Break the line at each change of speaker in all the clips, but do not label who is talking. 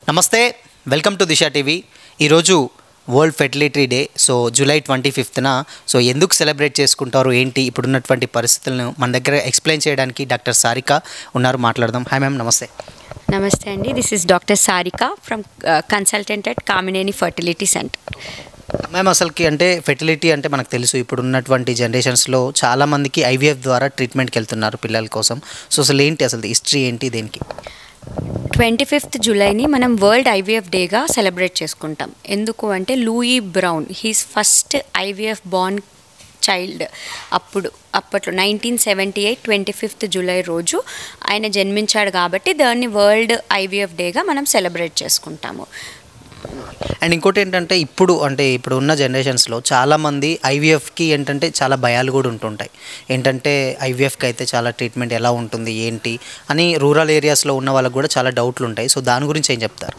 నమస్తే, welcome to Disha TV. ఈరోజు world fertility day. So July 25న ఎందుకు సెలబ్రేట్ చేసుకుంటారు ఏంటి ఇప్పుడున్నటువంటి పరిస్థితులను మన దగ్గర ఎక్స్ప్లెయిన్ చేయడానికి డాక్టర్ సారిక ఉన్నారు. మాట్లాడదాం. హాయ్ మ్యామ్, నమస్తే.
నమస్తే అండి, this is doctor Sarika from consultant at Kamineni fertility centre.
Ma'am, అసలుకి అంటే ఫెర్టిలిటీ అంటే మనకు తెలుసు, ఇప్పుడున్నటువంటి జనరేషన్స్లో చాలామందికి ఐవీఎఫ్ ద్వారా ట్రీట్మెంట్కి వెళ్తున్నారు పిల్లల కోసం. సో అసలు ఏంటి, అసలు హిస్టరీ ఏంటి దేనికి?
25th జూలైని మనం వరల్డ్ ఐవీఎఫ్ డేగా సెలబ్రేట్ చేసుకుంటాం. ఎందుకు అంటే Louis brown he's first IVF Born child. అప్పట్లో 1978 25th జూలై రోజు ఆయన జన్మించాడు కాబట్టి దాన్ని వరల్డ్ ఐవీఎఫ్ డేగా మనం సెలబ్రేట్ చేసుకుంటాము.
అండ్ ఇంకోటి ఏంటంటే ఇప్పుడు ఉన్న జనరేషన్స్లో చాలామంది ఐవీఎఫ్కి ఏంటంటే చాలా భయాలు కూడా ఉంటుంటాయి. ఏంటంటే ఐవీఎఫ్కి అయితే చాలా ట్రీట్మెంట్ ఎలా ఉంటుంది ఏంటి అని రూరల్ ఏరియాస్లో ఉన్న వాళ్ళకి కూడా చాలా డౌట్లు ఉంటాయి. సో దాని గురించి ఏం చెప్తారు?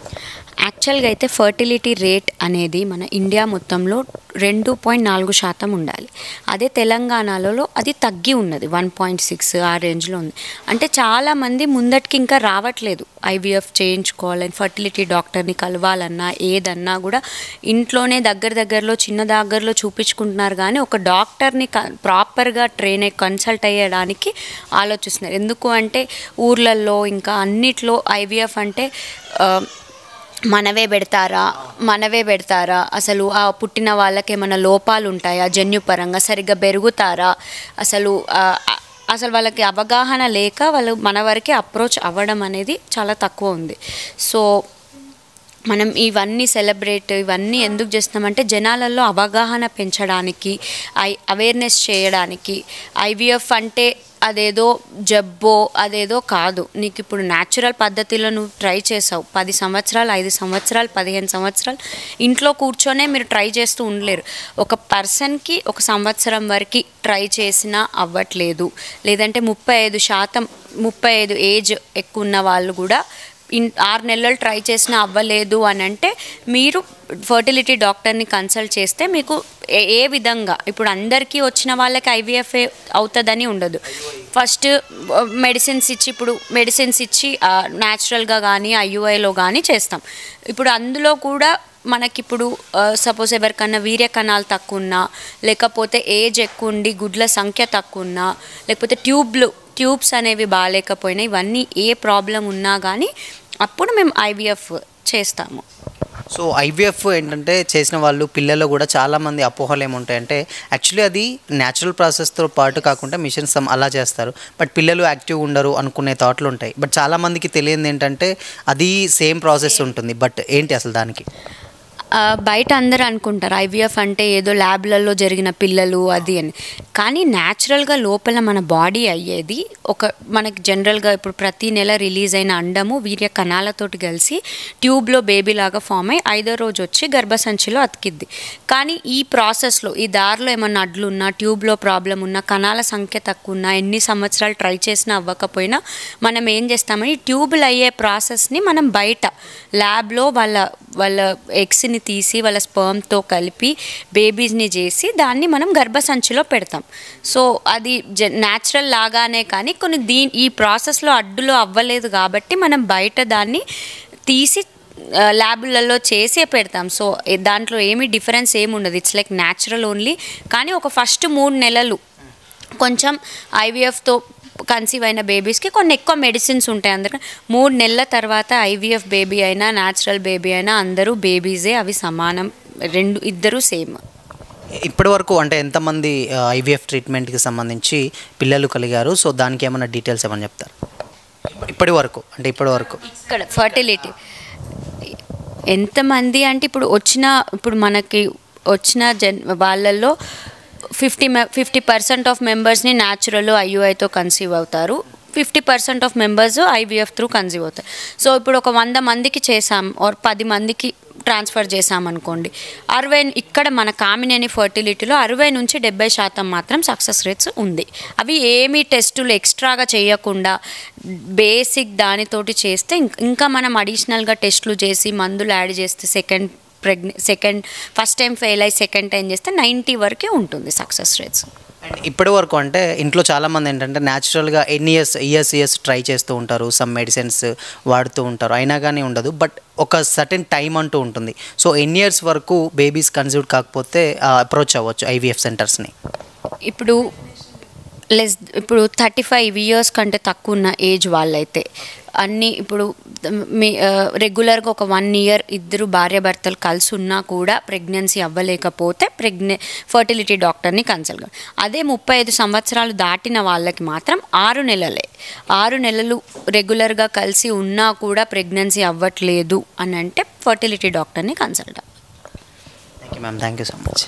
యాక్చువల్గా అయితే ఫర్టిలిటీ రేట్ అనేది మన ఇండియా మొత్తంలో 2.4% ఉండాలి. అదే తెలంగాణలో అది తగ్గి ఉన్నది, 1.6 ఆ రేంజ్లో ఉంది. అంటే చాలామంది ముందటికి ఇంకా రావట్లేదు. ఐవీఎఫ్ చేయించుకోవాలని, ఫర్టిలిటీ డాక్టర్ని కలవాలన్నా ఏదన్నా కూడా ఇంట్లోనే దగ్గరలో చిన్న దగ్గరలో చూపించుకుంటున్నారు. కానీ ఒక డాక్టర్ని ప్రాపర్గా ట్రైన్ అయ్యి కన్సల్ట్ అయ్యడానికి ఆలోచిస్తున్నారు. ఎందుకు అంటే ఊర్లలో ఇంకా అన్నిట్లో ఐవీఎఫ్ అంటే మనవే పెడతారా, అసలు ఆ పుట్టిన వాళ్ళకి ఏమైనా లోపాలు ఉంటాయా, జన్యుపరంగా సరిగ్గా పెరుగుతారా, అసలు వాళ్ళకి అవగాహన లేక వాళ్ళు మన వరకే అప్రోచ్ అవ్వడం అనేది చాలా తక్కువ ఉంది. సో మనం ఇవన్నీ ఎందుకు చేస్తున్నామంటే జనాలలో అవగాహన పెంచడానికి, అవేర్నెస్ చేయడానికి. ఐవీఎఫ్ అంటే అదేదో జబ్బో అదేదో కాదు. నీకు ఇప్పుడు న్యాచురల్ పద్ధతిలో నువ్వు ట్రై చేసావు 10 సంవత్సరాలు, 5 సంవత్సరాలు, 15 సంవత్సరాలు ఇంట్లో కూర్చొనే మీరు ట్రై చేస్తూ ఉండలేరు. ఒక పర్సన్కి 1 సంవత్సరం వరకు ట్రై చేసినా అవ్వట్లేదు, లేదంటే 35 ఏజ్ ఎక్కువ ఉన్న వాళ్ళు కూడా 6 నెలలు ట్రై చేసినా అవ్వలేదు అని అంటే మీరు ఫర్టిలిటీ డాక్టర్ని కన్సల్ట్ చేస్తే మీకు ఏ విధంగా, ఇప్పుడు అందరికీ వచ్చిన వాళ్ళకి ఐవీఎఫ్ అవుతుందని ఉండదు. ఫస్ట్ మెడిసిన్స్ ఇచ్చి న్యాచురల్గా కానీ ఐయుఐలో కానీ చేస్తాం. ఇప్పుడు అందులో కూడా మనకిప్పుడు సపోజ్ ఎవరికన్నా వీర్య కణాలు తక్కువ ఉన్నా, లేకపోతే ఏజ్ ఎక్కువ ఉండి గుడ్ల సంఖ్య తక్కువ ఉన్నా, లేకపోతే ట్యూబ్స్ అనేవి బాగాలేకపోయినా, ఇవన్నీ ఏ ప్రాబ్లం ఉన్నా కానీ అప్పుడు మేము ఐవీఎఫ్ చేస్తాము.
సో ఐవీఎఫ్ ఏంటంటే చేసిన వాళ్ళు పిల్లలు కూడా చాలామంది అపోహలు ఏముంటాయంటే యాక్చువల్లీ అది న్యాచురల్ ప్రాసెస్తో పాటు కాకుండా మిషన్స్ అలా చేస్తారు, బట్ పిల్లలు యాక్టివ్ ఉండరు అనుకునే థాట్లు ఉంటాయి. బట్ చాలామందికి తెలియదు ఏంటంటే అది సేమ్ ప్రాసెస్ ఉంటుంది. బట్ ఏంటి అసలు దానికి?
బయట అందరూ అనుకుంటారు ఐవీఎఫ్ అంటే ఏదో ల్యాబ్లలో జరిగిన పిల్లలు అది అని. కానీ న్యాచురల్గా లోపల మన బాడీ అయ్యేది మనకి జనరల్గా ఇప్పుడు ప్రతి నెల రిలీజ్ అయిన అండము వీర్య కణాలతోటి కలిసి ట్యూబ్లో బేబీలాగా ఫామ్ అయ్యి 5వ రోజు వచ్చి గర్భసంచిలో అతికిద్ది. కానీ ఈ ప్రాసెస్లో ఈ దారిలో ఏమన్నా అడ్లున్నా, ట్యూబ్లో ప్రాబ్లం ఉన్నా, కణాల సంఖ్య తక్కువ ఉన్నా, ఎన్ని సంవత్సరాలు ట్రై చేసినా అవ్వకపోయినా మనం ఏం చేస్తామని ట్యూబులు అయ్యే ప్రాసెస్ని మనం బయట ల్యాబ్లో వాళ్ళ ఎగ్స్ని తీసి వాళ్ళ స్పర్మ్తో కలిపి బేబీస్ని చేసి దాన్ని మనం గర్భసంచిలో పెడతాం. సో అది న్యాచురల్ లాగానే, కానీ ఈ ప్రాసెస్లో అడ్డులో అవ్వలేదు కాబట్టి మనం బయట దాన్ని తీసి ల్యాబులలో చేసే పెడతాం. సో దాంట్లో ఏమీ డిఫరెన్స్ ఏముండదు, ఇట్స్ లైక్ న్యాచురల్ ఓన్లీ. కానీ ఒక ఫస్ట్ 3 నెలలు కొంచెం ఐవీఎఫ్తో కన్సీవ్ అయిన బేబీస్కి కొన్ని ఎక్కువ మెడిసిన్స్ ఉంటాయి. అందుకని 3 నెలల తర్వాత ఐవీఎఫ్ బేబీ అయినా న్యాచురల్ బేబీ అయినా అందరూ బేబీసే, అవి సమానం, ఇద్దరూ సేమ్.
ఇప్పటి వరకు అంటే ఎంతమంది ఐవీఎఫ్ ట్రీట్మెంట్కి సంబంధించి పిల్లలు కలిగారు? సో దానికి ఏమైనా డీటెయిల్స్ ఏమైనా చెప్తారు? ఇప్పటి వరకు
ఇక్కడ ఫర్టిలిటీ ఎంతమంది అంటే ఇప్పుడు మనకి వచ్చిన వాళ్ళల్లో 50% ఆఫ్ మెంబర్స్ని న్యాచురల్ ఐయుఐతో కన్సీవ్ అవుతారు, 50% of members IVF through conceive అవుతారు. సో ఇప్పుడు ఒక 100 మందికి చేసాం ఆర్ 10 మందికి ట్రాన్స్ఫర్ చేసామనుకోండి, 60 ఇక్కడ మన కామినేని ఫర్టిలిటీలో 60 నుంచి 70% మాత్రం సక్సెస్ రేట్స్ ఉంది. అవి ఏమీ టెస్టులు ఎక్స్ట్రాగా చేయకుండా బేసిక్ దానితోటి చేస్తే, ఇంకా మనం అడిషనల్గా టెస్టులు చేసి మందులు యాడ్ చేస్తే ఫస్ట్ టైం ఫెయిల్ అయ్యి సెకండ్ టైం చేస్తే 90 వరకే ఉంటుంది సక్సెస్ రేట్స్.
అండ్ ఇప్పటి వరకు అంటే ఇంట్లో చాలామంది ఏంటంటే న్యాచురల్గా ఎన్ని ఇయర్స్ ట్రై చేస్తూ ఉంటారు, సమ్ మెడిసిన్స్ వాడుతూ ఉంటారు, అయినా కానీ ఉండదు. బట్ ఒక సర్టెన్ టైం అంటూ ఉంటుంది. సో ఎన్ని ఇయర్స్ వరకు బేబీస్ కన్సీవ్ కాకపోతే అప్రోచ్ అవ్వచ్చు ఐవీఎఫ్ సెంటర్స్ని?
ఇప్పుడు ఇప్పుడు 35 ఇయర్స్ కంటే తక్కువ ఉన్న ఏజ్ వాళ్ళైతే అన్నీ ఇప్పుడు మీ రెగ్యులర్గా ఒక 1 ఇయర్ ఇద్దరు భార్యాభర్తలు కలిసి ఉన్నా కూడా ప్రెగ్నెన్సీ అవ్వలేకపోతే ఫర్టిలిటీ డాక్టర్ని కన్సల్ట్ కావాలి. అదే 35 సంవత్సరాలు దాటిన వాళ్ళకి మాత్రం 6 నెలలే. 6 నెలలు రెగ్యులర్గా కలిసి ఉన్నా కూడా ప్రెగ్నెన్సీ అవ్వట్లేదు అని అంటే ఫర్టిలిటీ డాక్టర్ని consult.
Thank you ma'am, thank you so much.